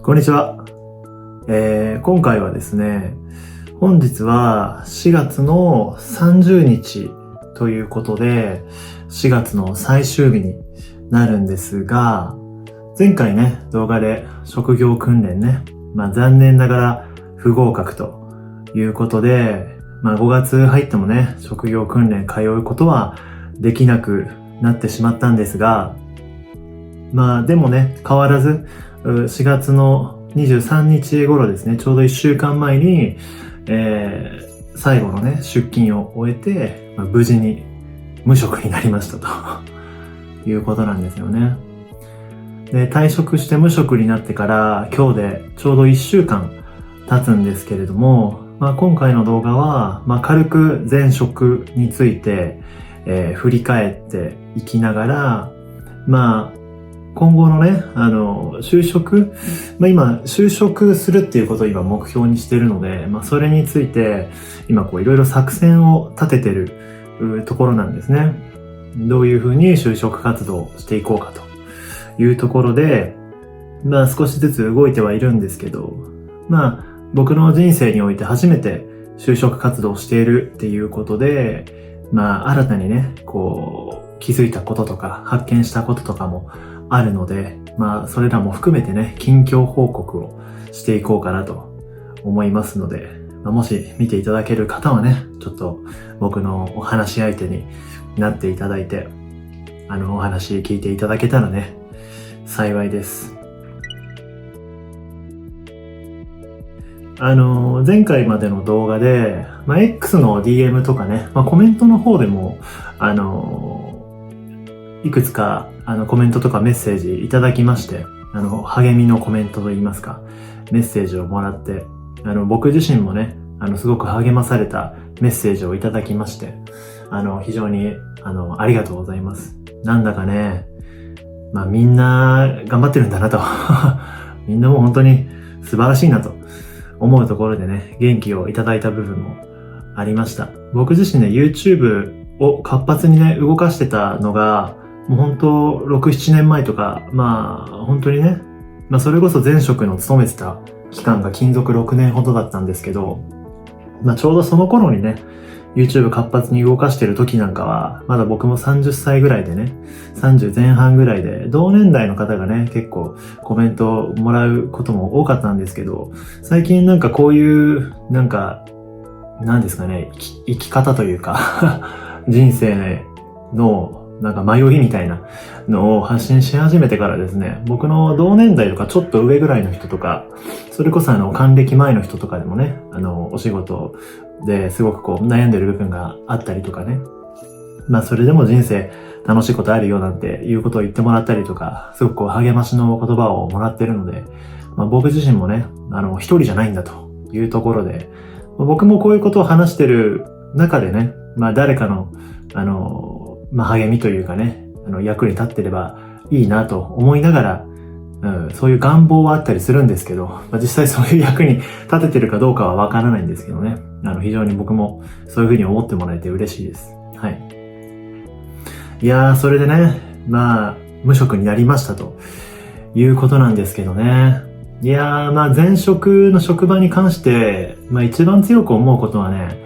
こんにちは。今回はですね、本日は4月の30日ということで、4月の最終日になるんですが、前回ね、動画で職業訓練ね、残念ながら不合格ということで、5月入ってもね、職業訓練通うことはできなくなってしまったんですが、でもね、変わらず、4月の23日頃ですね、ちょうど1週間前に、最後のね、出勤を終えて、無事に無職になりましたということなんですよね。で、退職して無職になってから今日でちょうど1週間経つんですけれども、今回の動画は、軽く前職について、振り返っていきながら、今後のね、就職、今、就職するっていうことを今目標にしているので、それについて、今いろいろ作戦を立ててるところなんですね。どういうふうに就職活動をしていこうかというところで、少しずつ動いてはいるんですけど、僕の人生において初めて就職活動をしているっていうことで、新たにね、気づいたこととか発見したこととかもあるので、それらも含めてね、近況報告をしていこうかなと思いますので、もし見ていただける方はね、ちょっと僕のお話し相手になっていただいて、お話聞いていただけたらね、幸いです。前回までの動画で、X の DM とかね、コメントの方でも、いくつかコメントとかメッセージいただきまして、励みのコメントといいますか、メッセージをもらって、僕自身もね、すごく励まされたメッセージをいただきまして、非常に、ありがとうございます。なんだかね、みんな頑張ってるんだなと。みんなもう本当に素晴らしいなと思うところでね、元気をいただいた部分もありました。僕自身ね、YouTube を活発にね、動かしてたのが、もう本当6、7年前とか、本当にね、それこそ前職の勤めてた期間が勤続6年ほどだったんですけど、ちょうどその頃にね、YouTube 活発に動かしてる時なんかは、まだ僕も30歳ぐらいでね、30前半ぐらいで、同年代の方がね、結構コメントをもらうことも多かったんですけど、最近こういう、なんですかね、生き方というか、人生の、迷いみたいなのを発信し始めてからですね、僕の同年代とかちょっと上ぐらいの人とか、それこそ還暦前の人とかでもね、お仕事ですごく悩んでる部分があったりとかね、それでも人生楽しいことあるよなんていうことを言ってもらったりとか、すごく励ましの言葉をもらってるので、僕自身もね、一人じゃないんだというところで、僕もこういうことを話してる中でね、誰かの、励みというかね、役に立ってればいいなと思いながら、そういう願望はあったりするんですけど、実際そういう役に立ててるかどうかはわからないんですけどね。非常に僕もそういうふうに思ってもらえて嬉しいです。はい。いやー、それでね、無職になりましたということなんですけどね。いやー、前職の職場に関して、一番強く思うことはね、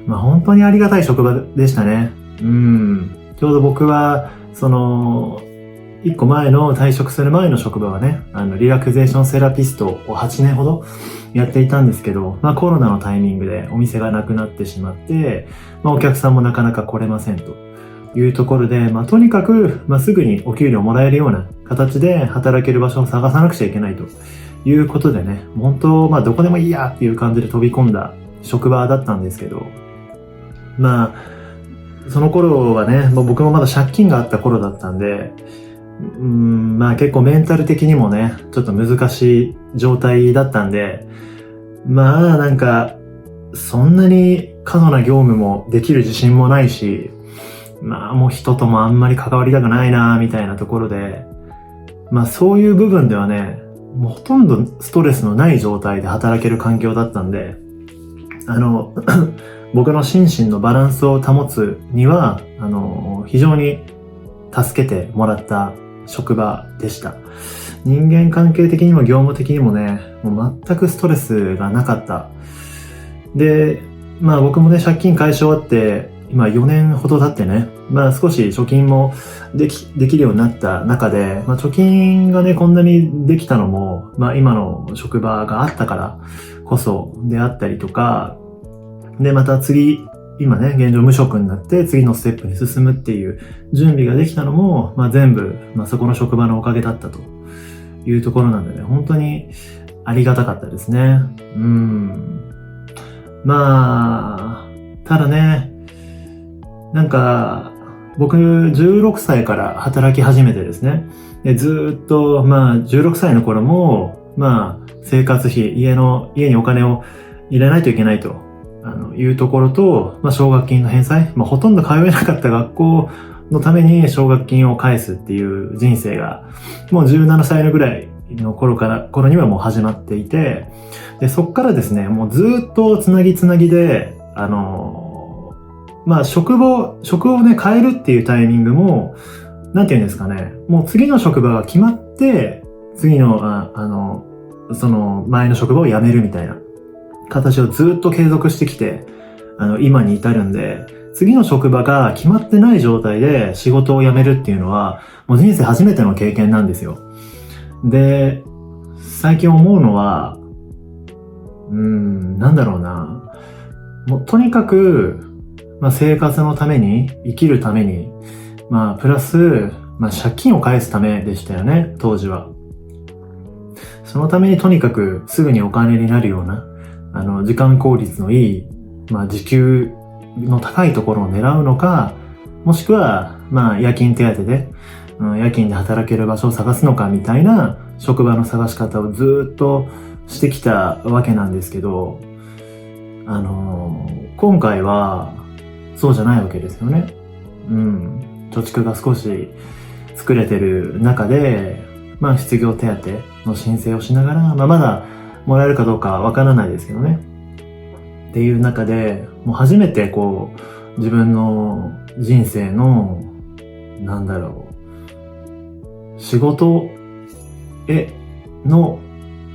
本当にありがたい職場でしたね。ちょうど僕は、一個前の退職する前の職場はね、リラクゼーションセラピストを8年ほどやっていたんですけど、コロナのタイミングでお店がなくなってしまって、お客さんもなかなか来れませんというところで、とにかく、すぐにお給料もらえるような形で働ける場所を探さなくちゃいけないということでね、本当、どこでもいいやっていう感じで飛び込んだ職場だったんですけど、その頃はね、僕もまだ借金があった頃だったんで、結構メンタル的にもね、ちょっと難しい状態だったんで、そんなに過度な業務もできる自信もないし、もう人ともあんまり関わりたくないなみたいなところで、そういう部分ではね、もうほとんどストレスのない状態で働ける環境だったんで、僕の心身のバランスを保つには、非常に助けてもらった職場でした。人間関係的にも業務的にもね、もう全くストレスがなかった。で、まあ僕もね、借金解消あって、今4年ほど経ってね、まあ少し貯金もできるようになった中で、まあ貯金がね、こんなにできたのも、まあ今の職場があったからこそであったりとか、で、また次、今ね、現状無職になって次のステップに進むっていう準備ができたのも、まあ全部、まあそこの職場のおかげだったというところなんでね、本当にありがたかったですね。まあ、ただね、なんか、僕16歳から働き始めてですね。でずっと、まあ16歳の頃も、まあ生活費、家にお金を入れないといけないというところと、まあ奨学金の返済、まあほとんど通えなかった学校のために奨学金を返すっていう人生が、もう17歳のぐらいの頃にはもう始まっていて、で、そっからですね、もうずっとつなぎで、まあ職をね、変えるっていうタイミングも、なんていうんですかね、もう次の職場が決まって、次の、その前の職場を辞めるみたいな形をずっと継続してきて、今に至るんで、次の職場が決まってない状態で仕事を辞めるっていうのは、もう人生初めての経験なんですよ。で、最近思うのは、なんだろうな。もうとにかく、まあ生活のために、生きるために、まあプラス、まあ借金を返すためでしたよね、当時は。そのためにとにかくすぐにお金になるような、時間効率のいい、まあ時給の高いところを狙うのか、もしくは、まあ夜勤手当で、夜勤で働ける場所を探すのかみたいな職場の探し方をずっとしてきたわけなんですけど、今回はそうじゃないわけですよね。貯蓄が少し作れてる中で、まあ失業手当の申請をしながら、まあまだもらえるかどうかわからないですけどね。っていう中で、もう初めてこう、自分の人生の、なんだろう、仕事への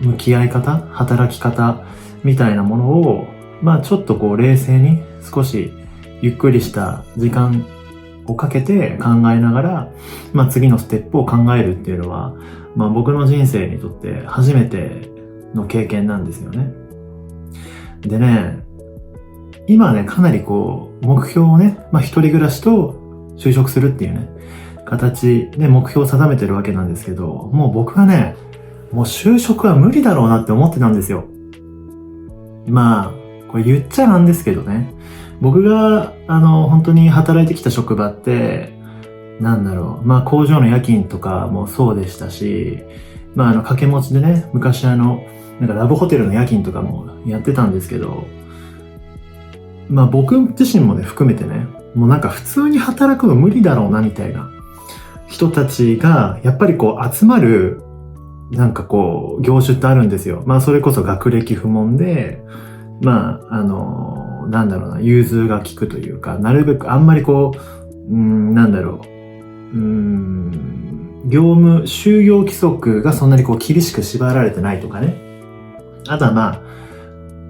向き合い方、働き方みたいなものを、まあちょっとこう冷静に少しゆっくりした時間をかけて考えながら、まあ次のステップを考えるっていうのは、まあ僕の人生にとって初めての経験なんですよね。でね、今ね、かなりこう、目標をね、まあ一人暮らしと就職するっていうね、形で目標を定めてるわけなんですけど、もう僕はね、もう就職は無理だろうなって思ってたんですよ。まあ、これ言っちゃなんですけどね。僕が、本当に働いてきた職場って、なんだろう。まあ、工場の夜勤とかもそうでしたし、まあ、掛け持ちでね、昔なんかラブホテルの夜勤とかもやってたんですけど、まあ、僕自身もね、含めてね、もうなんか普通に働くの無理だろうな、みたいな人たちが、やっぱりこう集まる、なんかこう、業種ってあるんですよ。まあ、それこそ学歴不問で、まあ、なんだろうな、融通が利くというか、なるべくあんまりこう、なんだろう、就業規則がそんなにこう厳しく縛られてないとかね。あとはまあ、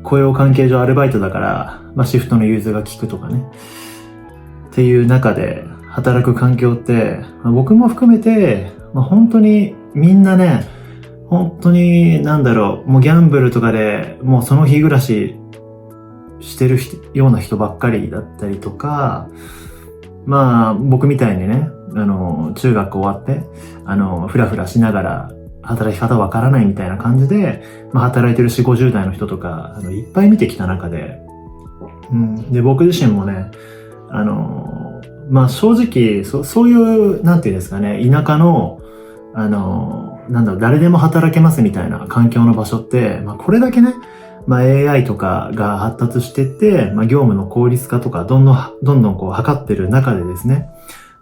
雇用関係上アルバイトだから、まあシフトの融通が利くとかね。っていう中で働く環境って、まあ、僕も含めて、まあ、本当にみんなね、本当になんだろう、もうギャンブルとかでもうその日暮らししてるような人ばっかりだったりとか、まあ僕みたいにね、中学終わって、ふらふらしながら働き方わからないみたいな感じで、まあ働いてる4、50代の人とか、いっぱい見てきた中で、で、僕自身もね、まあ正直、そういう、なんていうんですかね、田舎の、なんだろう、誰でも働けますみたいな環境の場所って、まあこれだけね、まあ AI とかが発達してって、まあ業務の効率化とかどんどんこう測ってる中でですね、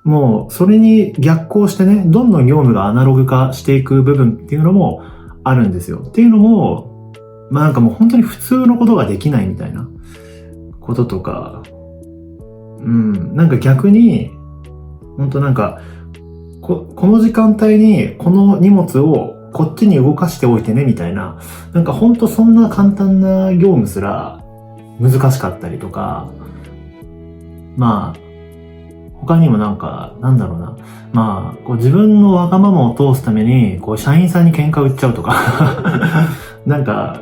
もうそれに逆行してね、どんどん業務がアナログ化していく部分っていうのもあるんですよ。っていうのも、まあなんかもう本当に普通のことができないみたいなこととか、なんか逆に、本当なんか、この時間帯にこの荷物をこっちに動かしておいてねみたいな、なんかほんとそんな簡単な業務すら難しかったりとか、まあ他にもなんか、なんだろうな。まあ、こう自分のわがままを通すために、こう社員さんに喧嘩売っちゃうとか、なんか、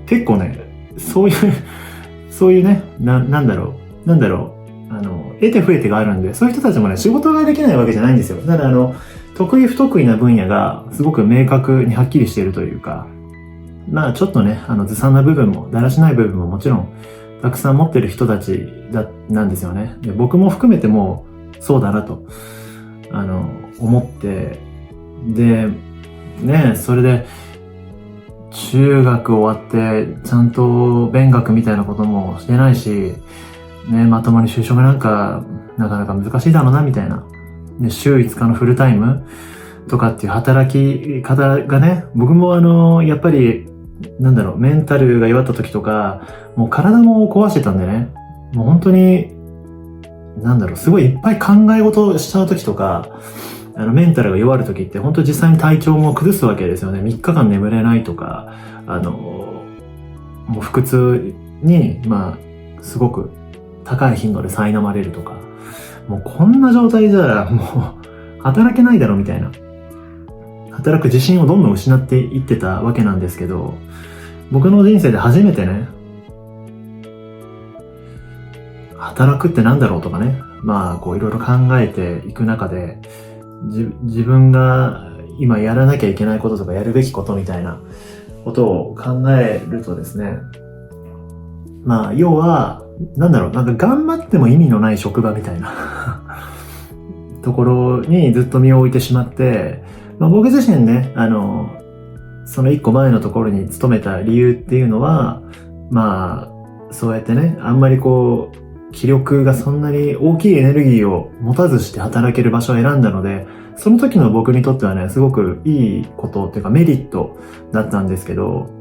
結構ね、そういうね、なんだろう、得て増えてがあるんで、そういう人たちもね、仕事ができないわけじゃないんですよ。だから得意不得意な分野がすごく明確にはっきりしているというか、まあちょっとね、ずさんな部分も、だらしない部分ももちろん、たくさん持ってる人たちなんですよね。で、僕も含めてもそうだなと、思って、で、ね、それで、中学終わって、ちゃんと勉学みたいなこともしてないし、ね、まともに就職なんか、なかなか難しいだろうな、みたいな。で、週5日のフルタイムとかっていう働き方がね、僕もやっぱり、メンタルが弱った時とか、もう体も壊してたんでね、もう本当に、すごいいっぱい考え事をしちゃう時とか、メンタルが弱る時って本当実際に体調も崩すわけですよね。3日間眠れないとか、もう腹痛に、すごく高い頻度で苛まれるとか、もうこんな状態じゃ、もう働けないだろみたいな。働く自信をどんどん失っていってたわけなんですけど、僕の人生で初めてね、働くってなんだろうとかね、こういろいろ考えていく中で、自分が今やらなきゃいけないこととかやるべきことみたいなことを考えるとですね、要は、頑張っても意味のない職場みたいなところにずっと身を置いてしまって、僕自身ね、その一個前のところに勤めた理由っていうのは、そうやってね、あんまりこう、気力がそんなに大きいエネルギーを持たずして働ける場所を選んだので、その時の僕にとってはね、すごくいいことっていうかメリットだったんですけど、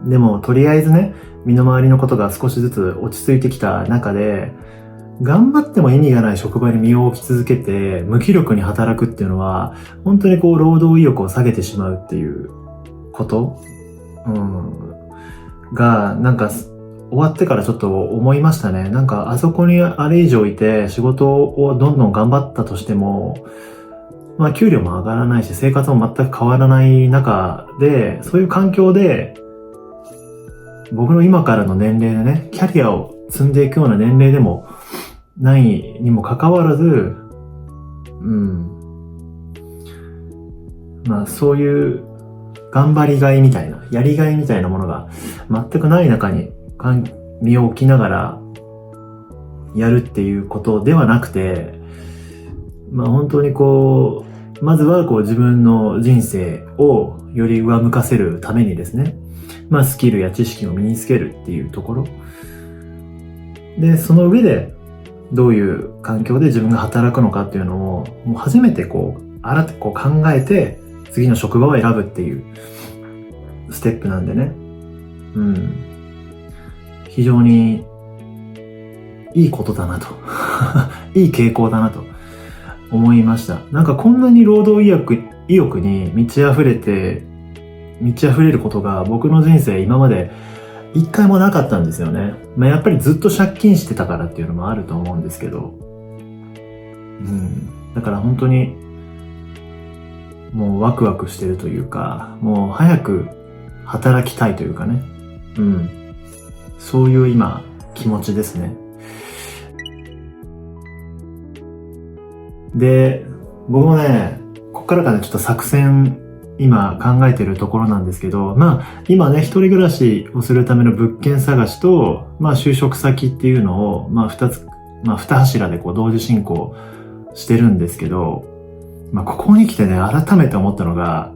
でもとりあえずね、身の回りのことが少しずつ落ち着いてきた中で、頑張っても意味がない職場に身を置き続けて、無気力に働くっていうのは、本当にこう、労働意欲を下げてしまうっていうこと、が、終わってからちょっと思いましたね。あそこにあれ以上いて、仕事をどんどん頑張ったとしても、給料も上がらないし、生活も全く変わらない中で、そういう環境で、僕の今からの年齢でね、キャリアを積んでいくような年齢でもないにもかかわらず、そういう頑張りがいみたいな、やりがいみたいなものが全くない中に身を置きながらやるっていうことではなくて、本当にこう、まずはこう自分の人生をより上向かせるためにですね、スキルや知識を身につけるっていうところ。で、その上でどういう環境で自分が働くのかっていうのを、もう初めてこう考えて次の職場を選ぶっていうステップなんでね。非常にいいことだなと。いい傾向だなと思いました。こんなに労働意欲に満ち溢れることが僕の人生今まで一回もなかったんですよね。やっぱりずっと借金してたからっていうのもあると思うんですけど。だから本当にもうワクワクしてるというか、もう早く働きたいというかね。そういう今気持ちですね。で、僕もね、こっからがね、ちょっと作戦今考えてるところなんですけど、今ね、一人暮らしをするための物件探しと、就職先っていうのを、二柱でこう同時進行してるんですけど、ここに来てね、改めて思ったのが、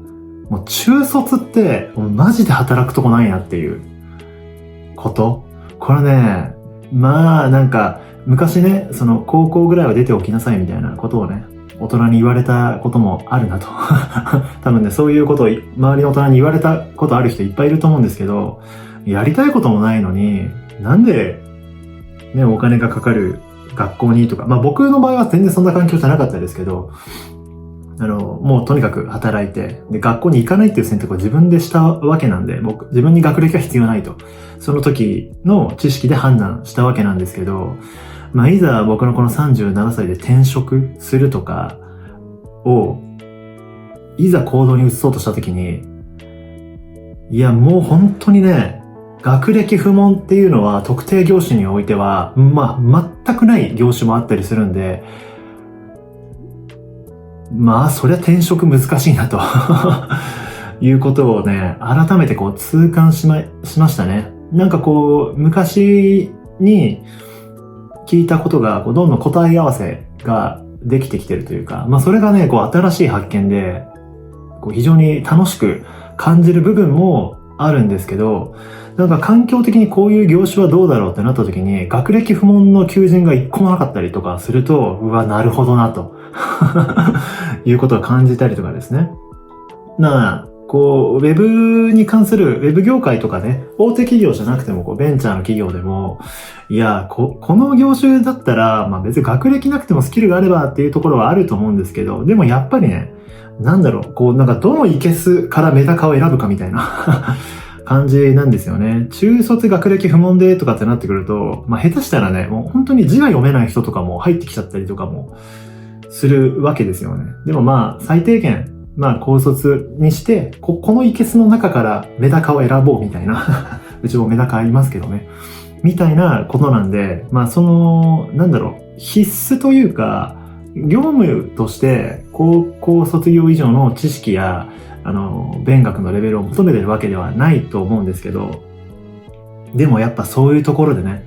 もう中卒ってもうマジで働くとこないなっていうこと。これね、昔ね、その高校ぐらいは出ておきなさいみたいなことをね、大人に言われたこともあるなと。多分ね、そういうことを周りの大人に言われたことある人いっぱいいると思うんですけど、やりたいこともないのに、なんで、ね、お金がかかる学校にとか、僕の場合は全然そんな環境じゃなかったですけど、もうとにかく働いて、で、学校に行かないっていう選択を自分でしたわけなんで、自分に学歴は必要ないと。その時の知識で判断したわけなんですけど、まあ、いざ僕のこの37歳で転職するとかを、いざ行動に移そうとした時に、いや、もう本当にね、学歴不問っていうのは特定業種においては、まあ、全くない業種もあったりするんで、まあ、そりゃ転職難しいなということをね、改めてこう痛感しましたね。なんかこう、昔に聞いたことが、どんどん答え合わせができてきてるというか、まあそれがね、新しい発見で、非常に楽しく感じる部分もあるんですけど、なんか環境的にこういう業種はどうだろうってなった時に、学歴不問の求人が一個もなかったりとかすると、うわ、なるほどなということを感じたりとかですね。まあ、ウェブに関する、ウェブ業界とかね、大手企業じゃなくても、ベンチャーの企業でも、いや、この業種だったら、まあ別に学歴なくてもスキルがあればっていうところはあると思うんですけど、でもやっぱりね、なんかどのイケスからメダカを選ぶかみたいな感じなんですよね。中卒学歴不問でとかってなってくると、まあ下手したらね、もう本当に字が読めない人とかも入ってきちゃったりとかもするわけですよね。でもまあ最低限、まあ高卒にして、このイケスの中からメダカを選ぼうみたいな。うちもメダカいますけどね。みたいなことなんで、まあ必須というか、業務として高校卒業以上の知識や、勉学のレベルを求めてるわけではないと思うんですけど、でもやっぱそういうところでね、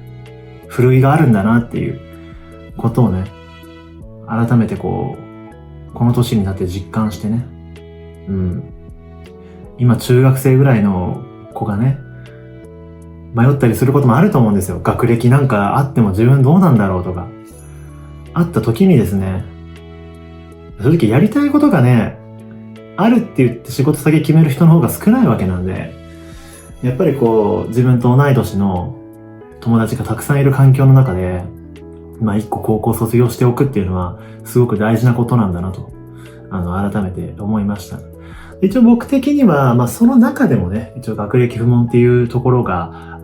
ふるいがあるんだなっていうことをね、改めてこの年になって実感してね、今中学生ぐらいの子がね、迷ったりすることもあると思うんですよ。学歴なんかあっても自分どうなんだろうとか。あった時にですね、正直やりたいことがね、あるって言って仕事先決める人の方が少ないわけなんで、やっぱり自分と同い年の友達がたくさんいる環境の中で、まあ一個高校卒業しておくっていうのはすごく大事なことなんだなと、改めて思いました。一応僕的には、まあその中でもね、一応学歴不問っていうところが、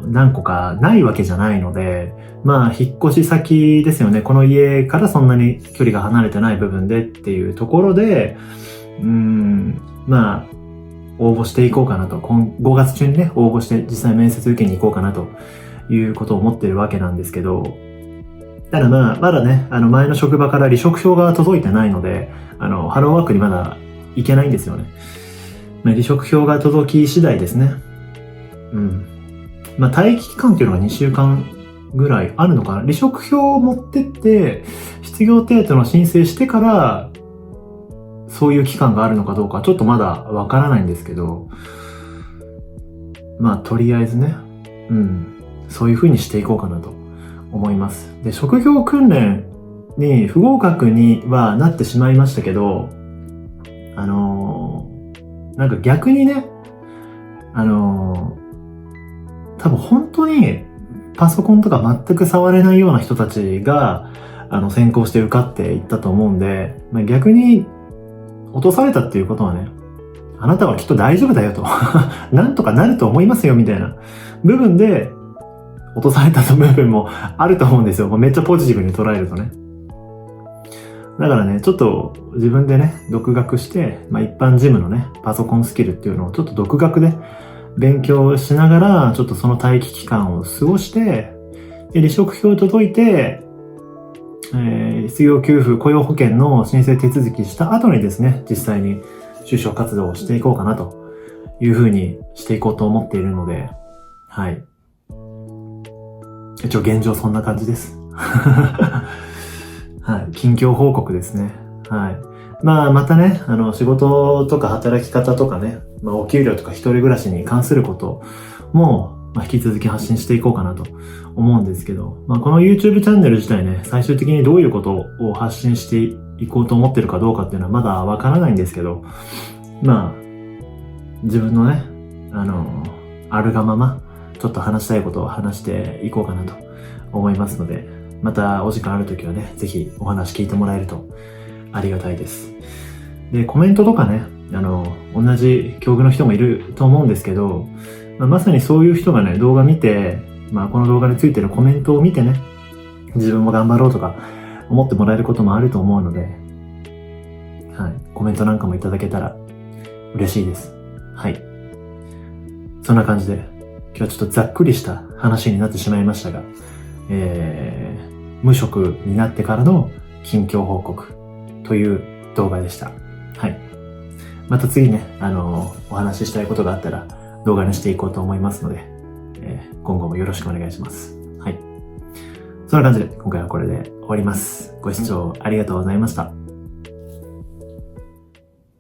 何個かないわけじゃないので、まあ引っ越し先ですよね。この家からそんなに距離が離れてない部分でっていうところで、まあ、応募していこうかなと。5月中にね、応募して実際面接受けに行こうかなということを思ってるわけなんですけど、ただまあ、まだね、前の職場から離職票が届いてないので、ハローワークにまだ行けないんですよね。まあ、離職票が届き次第ですね。まあ、待機期間っていうのが2週間ぐらいあるのかな。離職票を持ってって、失業手当の申請してから、そういう期間があるのかどうかちょっとまだわからないんですけど、まあとりあえずね、そういう風にしていこうかなと思います。で、職業訓練に不合格にはなってしまいましたけど、なんか逆にね、多分本当にパソコンとか全く触れないような人たちが、先行して受かっていったと思うんで、まあ、逆に落とされたっていうことはね、あなたはきっと大丈夫だよと。なんとかなると思いますよみたいな部分で落とされた部分もあると思うんですよ。めっちゃポジティブに捉えるとね。だからね、ちょっと自分でね、独学して、まあ一般事務のね、パソコンスキルっていうのをちょっと独学で勉強しながら、ちょっとその待機期間を過ごして、で離職票届いて、失業給付、雇用保険の申請手続きした後にですね、実際に就職活動をしていこうかなというふうにしていこうと思っているので、はい。一応現状そんな感じです。はい。近況報告ですね。はい。まあ、またね、仕事とか働き方とかね、まあ、お給料とか一人暮らしに関することも、まあ、引き続き発信していこうかなと思うんですけど、まあ、この YouTube チャンネル自体ね、最終的にどういうことを発信していこうと思ってるかどうかっていうのはまだわからないんですけど、まあ、自分のね、あるがまま、ちょっと話したいことを話していこうかなと思いますので、またお時間あるときはね、ぜひお話聞いてもらえるとありがたいです。で、コメントとかね、同じ境遇の人もいると思うんですけど、まさにそういう人がね、動画見て、この動画についてるコメントを見てね、自分も頑張ろうとか思ってもらえることもあると思うので、はい、コメントなんかもいただけたら嬉しいです。はい。そんな感じで、今日はちょっとざっくりした話になってしまいましたが、無職になってからの近況報告という動画でした。はい。また次ね、お話ししたいことがあったら動画にしていこうと思いますので、今後もよろしくお願いします。はい。そんな感じで今回はこれで終わります。ご視聴ありがとうございました。